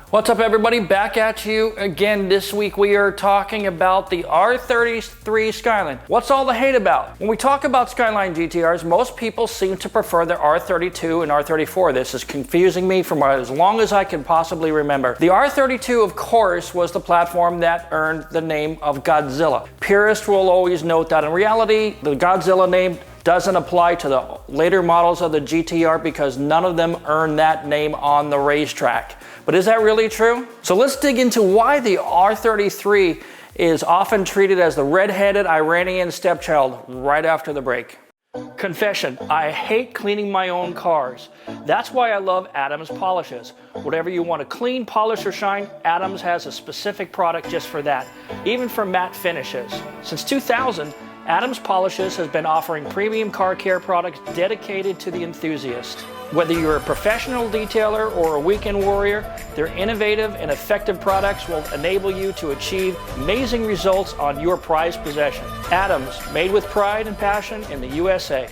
What's up, everybody? Back at you again. This week we are talking about the R33 Skyline. What's all the hate about? When we talk about Skyline GTRs, most people seem to prefer the R32 and R34. This is confusing me from as long as I can possibly remember. The R32, of course, was the platform that earned the name of Godzilla. Purists will always note that in reality, the Godzilla name doesn't apply to the later models of the GTR because none of them earned that name on the racetrack. But is that really true? So let's dig into why the R33 is often treated as the red-headed Iranian stepchild right after the break. Confession, I hate cleaning my own cars. That's why I love Adams polishes. Whatever you want to clean, polish, or shine, Adams has a specific product just for that, even for matte finishes. Since 2000, Adams Polishes has been offering premium car care products dedicated to the enthusiast. Whether you're a professional detailer or a weekend warrior, their innovative and effective products will enable you to achieve amazing results on your prized possession. Adams, made with pride and passion in the USA.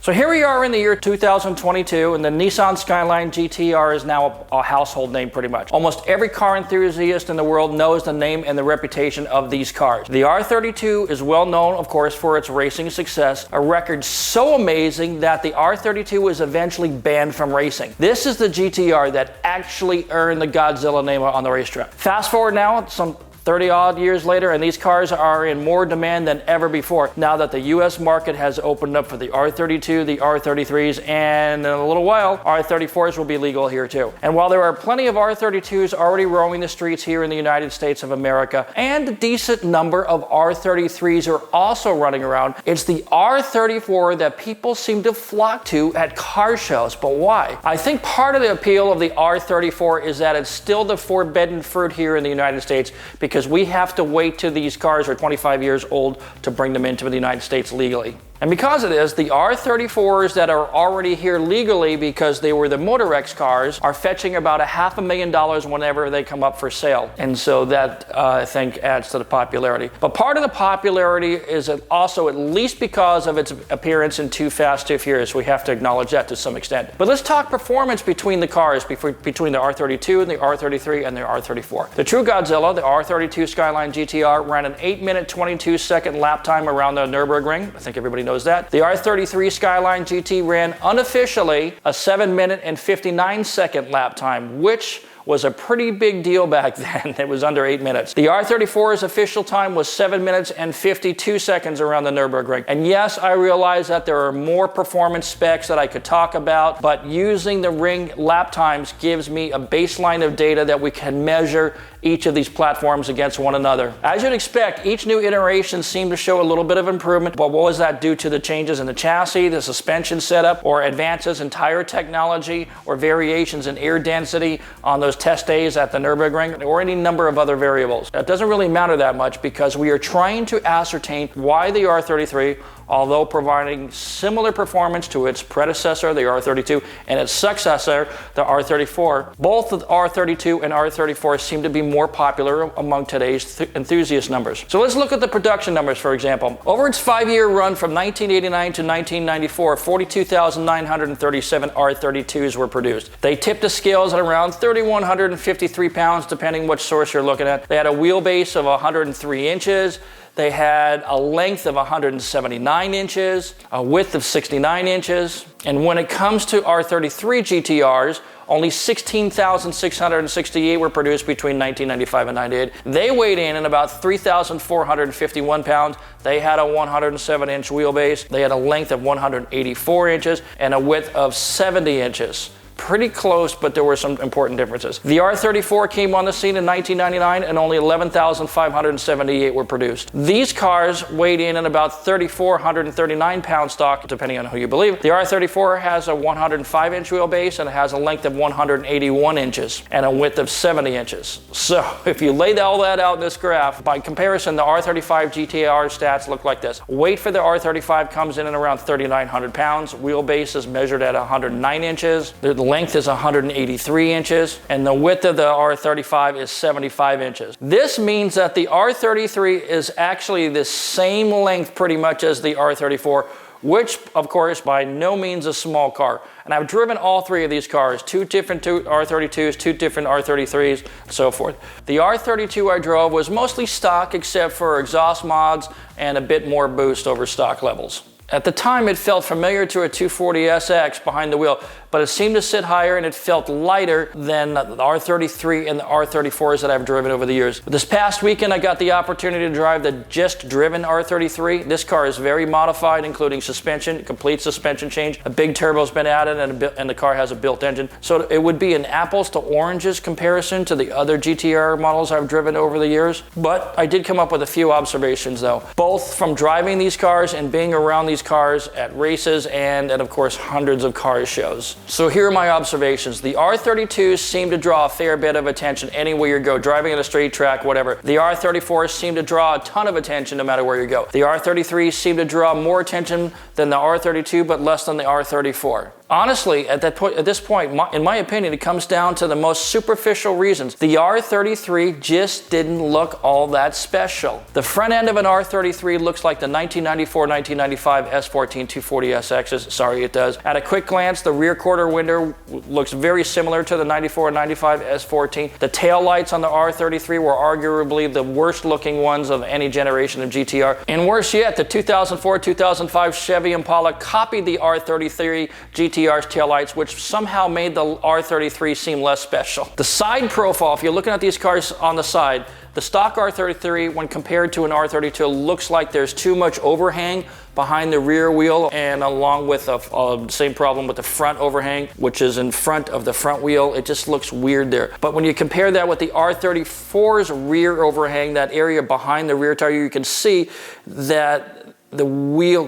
So here we are in the year 2022, and the Nissan Skyline GT-R is now a household name pretty much. Almost every car enthusiast in the world knows the name and the reputation of these cars. The R32 is well known, of course, for its racing success, a record so amazing that the R32 was eventually banned from racing. This is the GT-R that actually earned the Godzilla name on the racetrack. Fast forward now, some 30 odd years later, and these cars are in more demand than ever before now that the US market has opened up for the R32, the R33s, and in a little while, R34s will be legal here too. And while there are plenty of R32s already roaming the streets here in the United States of America, and a decent number of R33s are also running around, it's the R34 that people seem to flock to at car shows. But why? I think part of the appeal of the R34 is that it's still the forbidden fruit here in the United States because we have to wait till these cars are 25 years old to bring them into the United States legally. And because of this, the R34s that are already here legally because they were the Motorex cars are fetching about $500,000 whenever they come up for sale. And so that, I think, adds to the popularity. But part of the popularity is also at least because of its appearance in Too Fast, Too Furious. We have to acknowledge that to some extent. But let's talk performance between the cars, between the R32 and the R33 and the R34. The true Godzilla, the R32 Skyline GTR, ran an 8-minute, 22-second lap time around the Nürburgring. I think everybody knows that. The R33 Skyline GT ran unofficially a 7-minute and 59-second lap time, which was a pretty big deal back then. It was under 8 minutes. The R34's official time was 7 minutes and 52 seconds around the Nürburgring. And yes, I realize that there are more performance specs that I could talk about, but using the ring lap times gives me a baseline of data that we can measure each of these platforms against one another. As you'd expect, each new iteration seemed to show a little bit of improvement, but what was that due to the changes in the chassis, the suspension setup, or advances in tire technology, or variations in air density on those test days at the Nürburgring, or any number of other variables? That doesn't really matter that much because we are trying to ascertain why the R33, although providing similar performance to its predecessor, the R32, and its successor, the R34, both the R32 and R34 seem to be more popular among today's enthusiast numbers. So let's look at the production numbers, for example. Over its 5-year run from 1989 to 1994, 42,937 R32s were produced. They tipped the scales at around 3,153 pounds, depending which source you're looking at. They had a wheelbase of 103 inches. They had a length of 179 inches, a width of 69 inches. And when it comes to R33 GTRs, only 16,668 were produced between 1995 and 98. They weighed in at about 3,451 pounds. They had a 107-inch wheelbase. They had a length of 184 inches and a width of 70 inches. Pretty close, but there were some important differences. The R34 came on the scene in 1999 and only 11,578 were produced. These cars weighed in at about 3,439 pound stock, depending on who you believe. The R34 has a 105-inch wheelbase and it has a length of 181 inches and a width of 70 inches. So if you lay all that out in this graph, by comparison, the R35 GTR stats look like this. Weight for the R35 comes in at around 3,900 pounds. Wheelbase is measured at 109 inches. The length is 183 inches, and the width of the R35 is 75 inches. This means that the R33 is actually the same length pretty much as the R34, which of course by no means a small car. And I've driven all three of these cars, two different R32s, two different R33s, and so forth. The R32 I drove was mostly stock except for exhaust mods and a bit more boost over stock levels. At the time, it felt familiar to a 240SX behind the wheel, but it seemed to sit higher and it felt lighter than the R33 and the R34s that I've driven over the years. This past weekend, I got the opportunity to drive the just driven R33. This car is very modified, including suspension, complete suspension change. A big turbo's been added and the car has a built engine. So it would be an apples to oranges comparison to the other GTR models I've driven over the years. But I did come up with a few observations though, both from driving these cars and being around these cars at races and of course hundreds of car shows. So here are my observations. The R32s seem to draw a fair bit of attention anywhere you go, driving at a straight track, whatever. The R34s seem to draw a ton of attention no matter where you go. The R33s seem to draw more attention than the R32 but less than the R34. Honestly, at this point, in my opinion, it comes down to the most superficial reasons. The R33 just didn't look all that special. The front end of an R33 looks like the 1994-1995 S14 240SXs. Sorry, it does. At a quick glance, the rear quarter window looks very similar to the 94-95 S14. The tail lights on the R33 were arguably the worst looking ones of any generation of GTR. And worse yet, the 2004-2005 Chevy Impala copied the R33 GTR's taillights, which somehow made the R33 seem less special. The side profile, if you're looking at these cars on the side, the stock R33, when compared to an R32, looks like there's too much overhang behind the rear wheel, and along with the same problem with the front overhang, which is in front of the front wheel. It just looks weird there. But when you compare that with the R34's rear overhang, that area behind the rear tire, you can see that the wheel,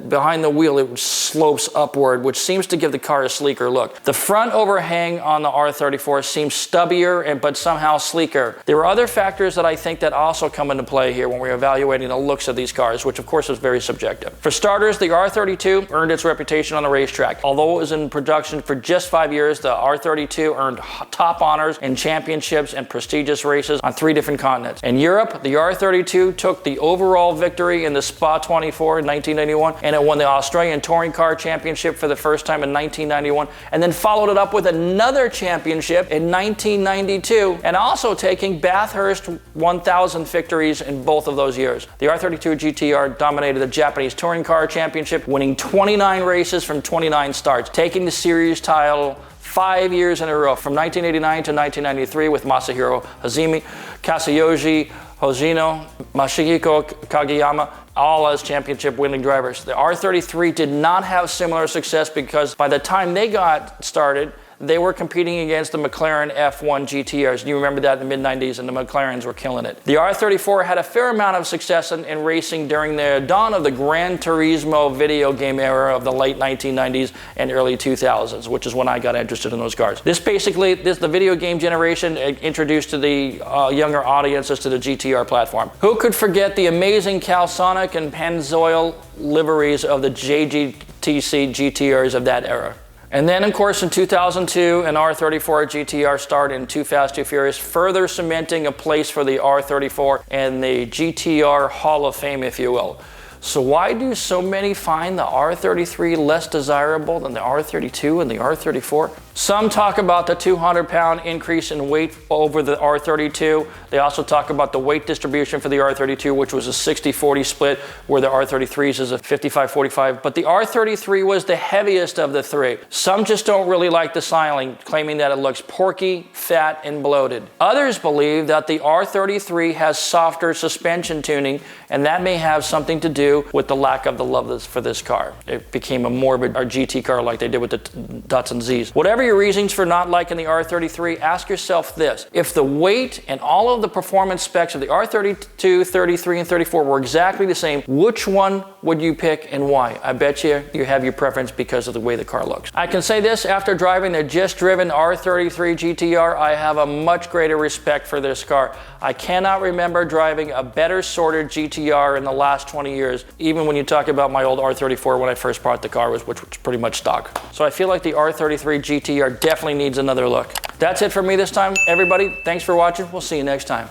behind the wheel, it slopes upward, which seems to give the car a sleeker look. The front overhang on the R34 seems stubbier, but somehow sleeker. There are other factors that I think that also come into play here when we're evaluating the looks of these cars, which of course is very subjective. For starters, the R32 earned its reputation on the racetrack. Although it was in production for just 5 years, the R32 earned top honors in championships and prestigious races on 3 different continents. In Europe, the R32 took the overall victory in the Spa 24 in 1991, and it won the Australian Touring Car Championship for the first time in 1991, and then followed it up with another championship in 1992, and also taking Bathurst 1000 victories in both of those years. The R33 GTR dominated the Japanese Touring Car Championship, winning 29 races from 29 starts, taking the series title 5 years in a row, from 1989 to 1993 with Masahiro Hazimi, Kazuyoshi Hoshino, Masahiko Kageyama, all as championship winning drivers. The R33 did not have similar success because by the time they got started, they were competing against the McLaren F1 GTRs. You remember that in the mid-90s, and the McLarens were killing it. The R34 had a fair amount of success in racing during the dawn of the Gran Turismo video game era of the late 1990s and early 2000s, which is when I got interested in those cars. The video game generation introduced to the younger audiences to the GTR platform. Who could forget the amazing Calsonic and Pennzoil liveries of the JGTC GTRs of that era? And then, of course, in 2002, an R34 GTR starred in Too Fast, Too Furious, further cementing a place for the R34 and the GTR Hall of Fame, if you will. So why do so many find the R33 less desirable than the R32 and the R34? Some talk about the 200-pound increase in weight over the R32. They also talk about the weight distribution for the R32, which was a 60-40 split, where the R33's is a 55-45. But the R33 was the heaviest of the 3. Some just don't really like the styling, claiming that it looks porky, fat, and bloated. Others believe that the R33 has softer suspension tuning, and that may have something to do with the lack of the love for this car. It became a morbid GT car like they did with the Datsun Zs. Whatever your reasons for not liking the R33, ask yourself this. If the weight and all of the performance specs of the R32, 33, and 34 were exactly the same, which one would you pick and why? I bet you have your preference because of the way the car looks. I can say this, after driving the just driven R33 GTR, I have a much greater respect for this car. I cannot remember driving a better sorted GTR in the last 20 years, even when you talk about my old R34 when I first bought the car, which was pretty much stock. So I feel like the R33 GTR definitely needs another look. That's it for me this time, everybody. Thanks for watching. We'll see you next time.